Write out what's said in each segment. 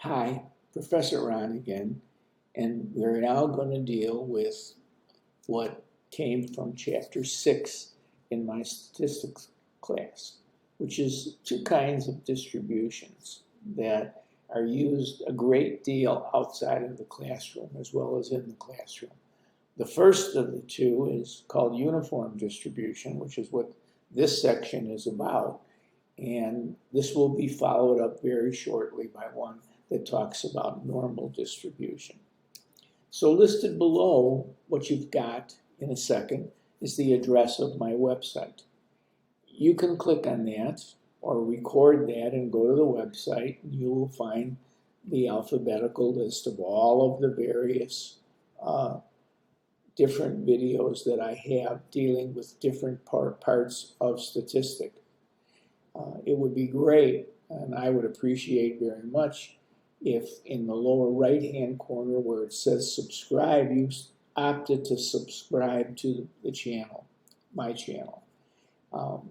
Hi, Professor Ron again, and we're now going to deal with what came from Chapter 6 in my statistics class, which is two kinds of distributions that are used a great deal outside of the classroom as well as in the classroom. The first of the two is called uniform distribution, which is what this section is about. And this will be followed up very shortly by one that talks about normal distribution. So listed below, what you've got in a second is the address of my website. You can click on that or record that and go to the website, and you will find the alphabetical list of all of the various different videos that I have dealing with different parts of statistics. It would be great, and I would appreciate very much if in the lower right-hand corner where it says subscribe, you opted to subscribe to the channel, my channel.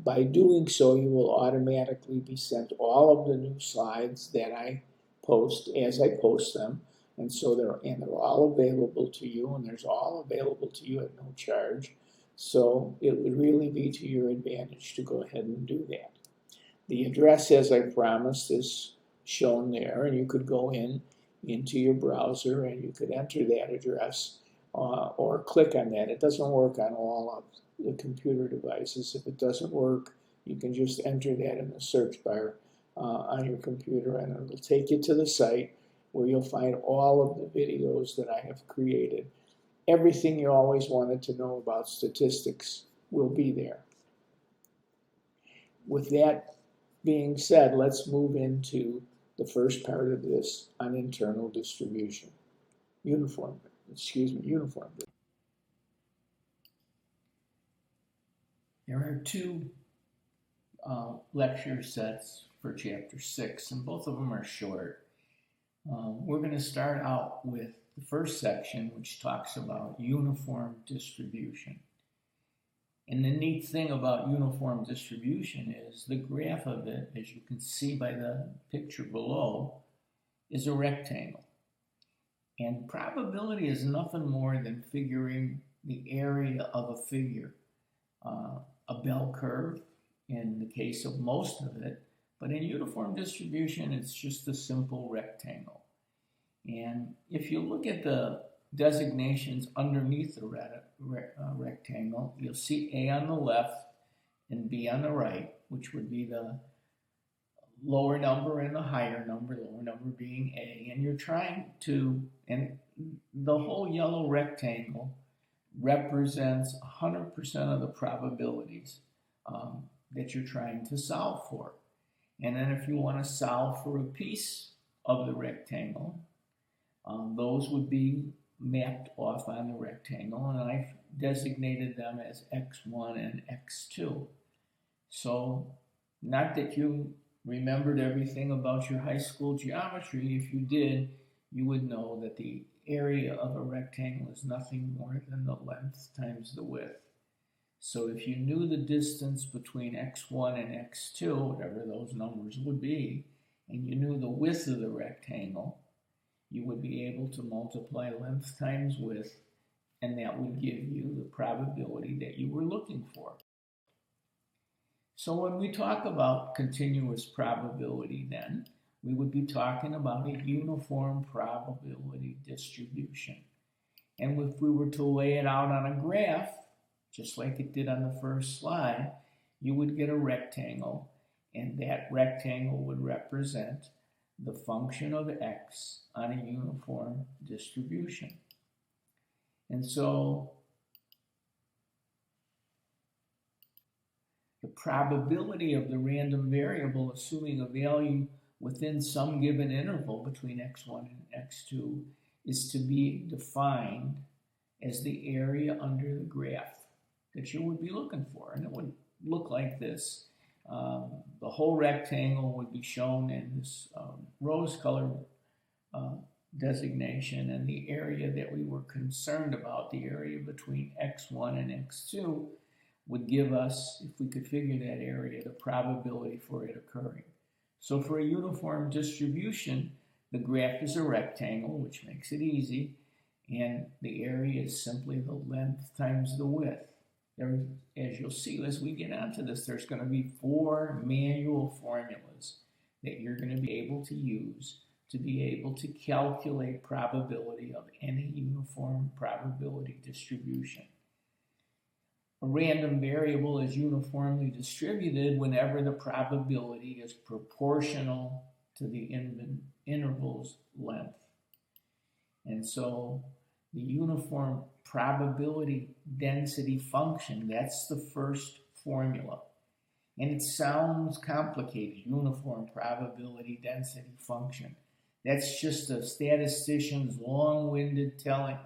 By doing so, you will automatically be sent all of the new slides that I post as I post them, and so they're all available to you, and there's all available to you at no charge. So it would really be to your advantage to go ahead and do that. The address, as I promised, is shown there, and you could go into your browser and you could enter that address or click on that. It doesn't work on all of the computer devices. If it doesn't work, you can just enter that in the search bar on your computer, and it'll take you to the site where you'll find all of the videos that I have created. Everything you always wanted to know about statistics will be there. With that being said, let's move into the first part of this on internal distribution. Uniform. There are two lecture sets for Chapter 6, and both of them are short. We're going to start out with the first section, which talks about uniform distribution. And the neat thing about uniform distribution is the graph of it, as you can see by the picture below, is a rectangle. And probability is nothing more than figuring the area of a figure. A bell curve in the case of most of it, but in uniform distribution, it's just a simple rectangle. And if you look at the designations underneath the rectangle, you'll see A on the left and B on the right, which would be the lower number and the higher number, lower number being A. And you're trying to, and the whole yellow rectangle represents 100% of the probabilities that you're trying to solve for. And then if you want to solve for a piece of the rectangle, those would be mapped off on the rectangle, and I've designated them as X1 and X2. So, not that you remembered everything about your high school geometry. If you did, you would know that the area of a rectangle is nothing more than the length times the width. So if you knew the distance between X1 and X2, whatever those numbers would be, and you knew the width of the rectangle, you would be able to multiply length times width, and that would give you the probability that you were looking for. So when we talk about continuous probability then, we would be talking about a uniform probability distribution. And if we were to lay it out on a graph, just like it did on the first slide, you would get a rectangle, and that rectangle would represent the function of x on a uniform distribution. And so the probability of the random variable, assuming a value within some given interval between x1 and x2, is to be defined as the area under the graph that you would be looking for. And it would look like this. The whole rectangle would be shown in this rose-colored designation, and the area that we were concerned about, the area between x1 and x2, would give us, if we could figure that area, the probability for it occurring. So for a uniform distribution, The graph is a rectangle, which makes it easy, and the area is simply the length times the width. There, as you'll see as we get onto this, there's going to be 4 manual formulas that you're going to be able to use to be able to calculate probability of any uniform probability distribution. A random variable is uniformly distributed whenever the probability is proportional to the interval's length. And so the uniform probability density function, that's the first formula. And it sounds complicated, uniform probability density function. That's just a statistician's long-winded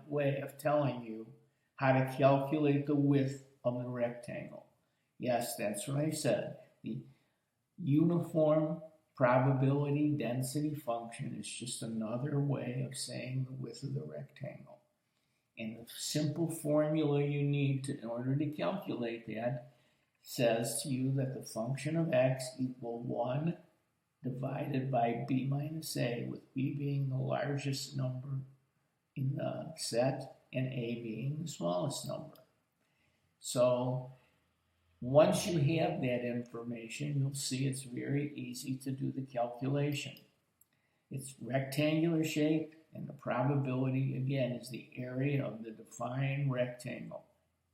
way of telling you how to calculate the width of the rectangle. Yes, that's what I said. The uniform probability density function is just another way of saying the width of the rectangle. And the simple formula you need in order to calculate that says to you that the function of x equal 1 divided by b minus a, with b being the largest number in the set and a being the smallest number. So once you have that information, you'll see it's very easy to do the calculation. It's rectangular shaped, and the probability, again, is the area of the defined rectangle.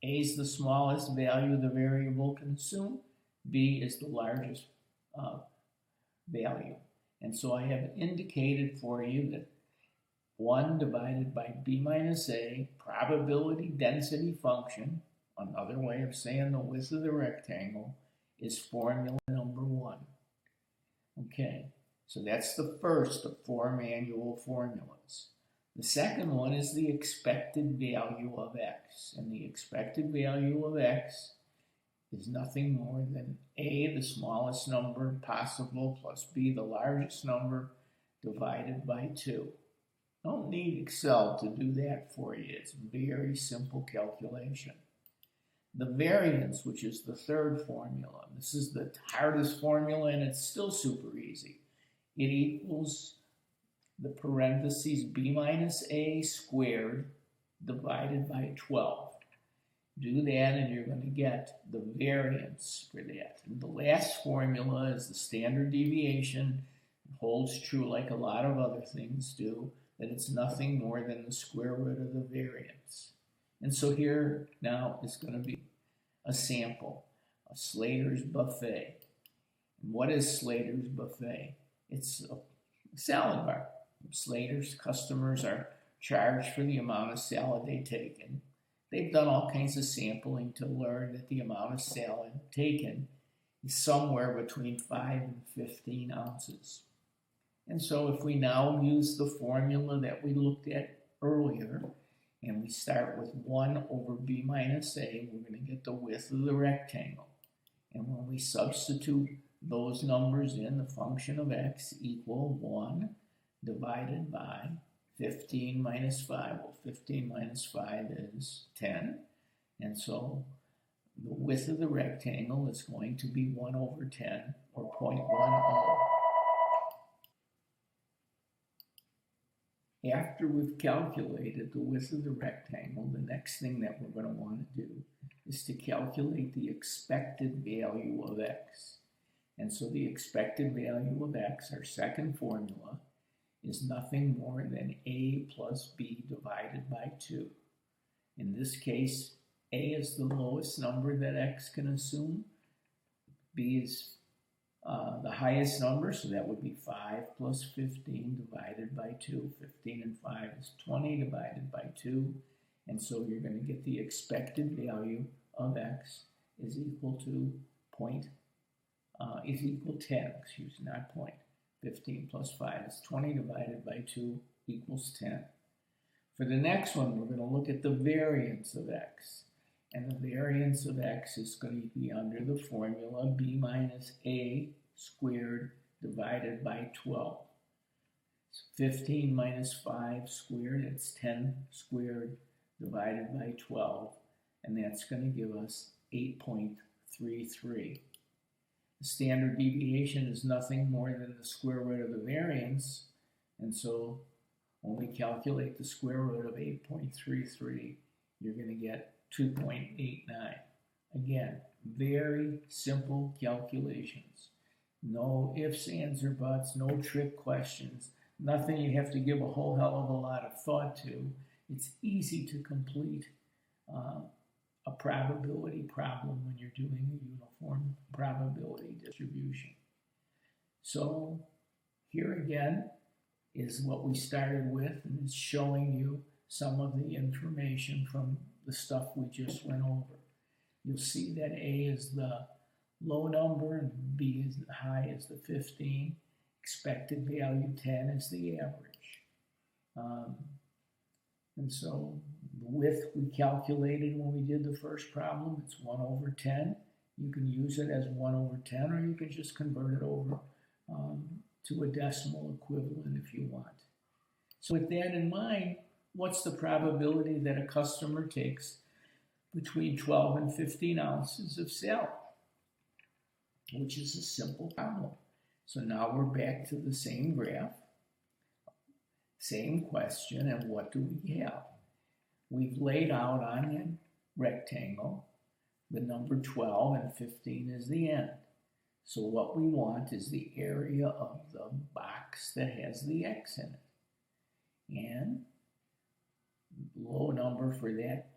A is the smallest value the variable can assume. B is the largest value. And so I have indicated for you that 1 divided by b minus a, probability density function, another way of saying the width of the rectangle, is formula number 1. Okay, so that's the first of 4 manual formulas. The second one is the expected value of x. And the expected value of x is nothing more than a, the smallest number possible, plus b, the largest number, divided by 2. Don't need Excel to do that for you. It's a very simple calculation. The variance, which is the third formula, this is the hardest formula and it's still super easy. It equals the parentheses b minus a squared divided by 12. Do that and you're going to get the variance for that. And the last formula is the standard deviation. It holds true like a lot of other things do, that it's nothing more than the square root of the variance. And so here now is going to be a sample of Slater's Buffet. And what is Slater's Buffet? It's a salad bar. Slater's customers are charged for the amount of salad they take. And they've done all kinds of sampling to learn that the amount of salad taken is somewhere between 5 and 15 ounces. And so if we now use the formula that we looked at earlier, and we start with 1 over b minus a, we're going to get the width of the rectangle. And when we substitute those numbers in, the function of x equal 1 divided by 15 minus 5. Well, 15 minus 5 is 10. And so the width of the rectangle is going to be 1 over 10, or 0.10. After we've calculated the width of the rectangle, the next thing that we're going to want to do is to calculate the expected value of x. And so the expected value of x, our second formula, is nothing more than a plus b divided by 2. In this case, a is the lowest number that x can assume. B is the highest number, so that would be 5 plus 15 divided by 2. 15 and 5 is 20 divided by 2. And so you're going to get the expected value of x is equal to 10, not point. 15 plus 5 is 20 divided by 2 equals 10. For the next one, we're going to look at the variance of x. And the variance of x is going to be under the formula b minus a squared divided by 12. So 15 minus 5 squared, it's 10 squared divided by 12. And that's going to give us 8.33. The standard deviation is nothing more than the square root of the variance. And so when we calculate the square root of 8.33, you're going to get 2.89. Again, very simple calculations. No ifs, ands, or buts, no trick questions, nothing you have to give a whole hell of a lot of thought to. It's easy to complete a probability problem when you're doing a uniform probability distribution. So here again is what we started with, and it's showing you some of the information from the stuff we just went over. You'll see that A is the low number and B is the high is the 15. Expected value 10 is the average. And so the width we calculated when we did the first problem, it's 1 over 10. You can use it as 1 over 10, or you can just convert it over to a decimal equivalent if you want. So with that in mind, what's the probability that a customer takes between 12 and 15 ounces of salt? Which is a simple problem. So now we're back to the same graph, same question, and what do we have? We've laid out on a rectangle the number 12, and 15 is the end. So what we want is the area of the box that has the X in it. And the low number for that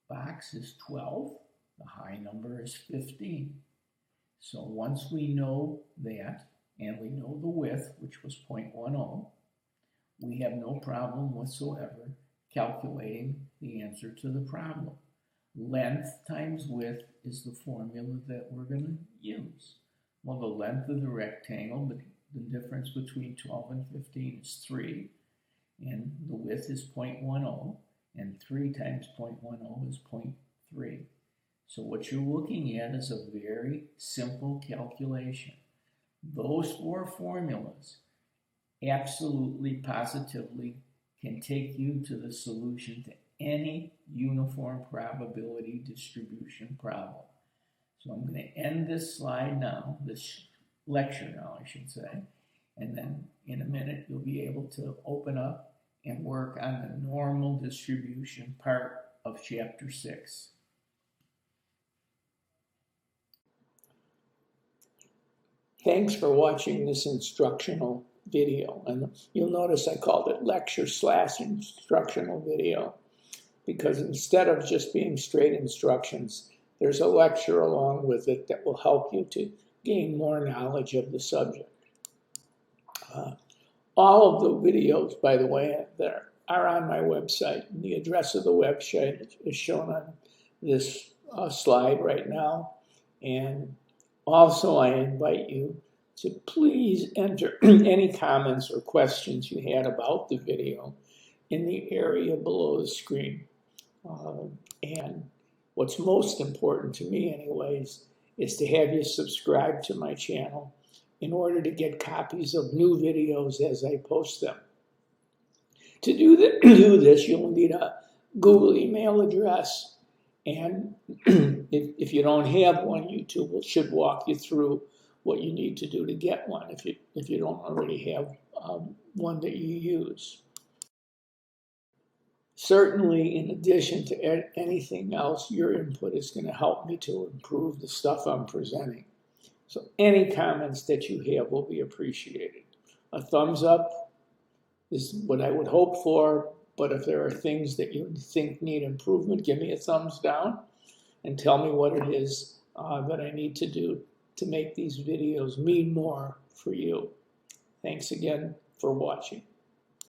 box is 12. The high number is 15. So once we know that, and we know the width, which was 0.10, we have no problem whatsoever calculating the answer to the problem. Length times width is the formula that we're going to use. Well, the length of the rectangle, the difference between 12 and 15 is 3, and the width is 0.10, and 3 times 0.10 is 0.3. So what you're looking at is a very simple calculation. Those 4 formulas absolutely, positively can take you to the solution to any uniform probability distribution problem. So I'm going to end this slide now, this lecture now, I should say, and then in a minute you'll be able to open up and work on the normal distribution part of Chapter 6. Thanks for watching this instructional video. And you'll notice I called it lecture/instructional video, because instead of just being straight instructions, there's a lecture along with it that will help you to gain more knowledge of the subject. All of the videos, by the way, that are on my website. And the address of the website is shown on this slide right now. And also, I invite you to please enter any comments or questions you had about the video in the area below the screen. And what's most important to me anyways is to have you subscribe to my channel in order to get copies of new videos as I post them. To do this, you'll need a Google email address, and if you don't have one, YouTube should walk you through what you need to do to get one if you don't already have one that you use. Certainly, in addition to anything else, your input is going to help me to improve the stuff I'm presenting. So any comments that you have will be appreciated. A thumbs up is what I would hope for, but if there are things that you think need improvement, give me a thumbs down and tell me what it is that I need to do to make these videos mean more for you. Thanks again for watching.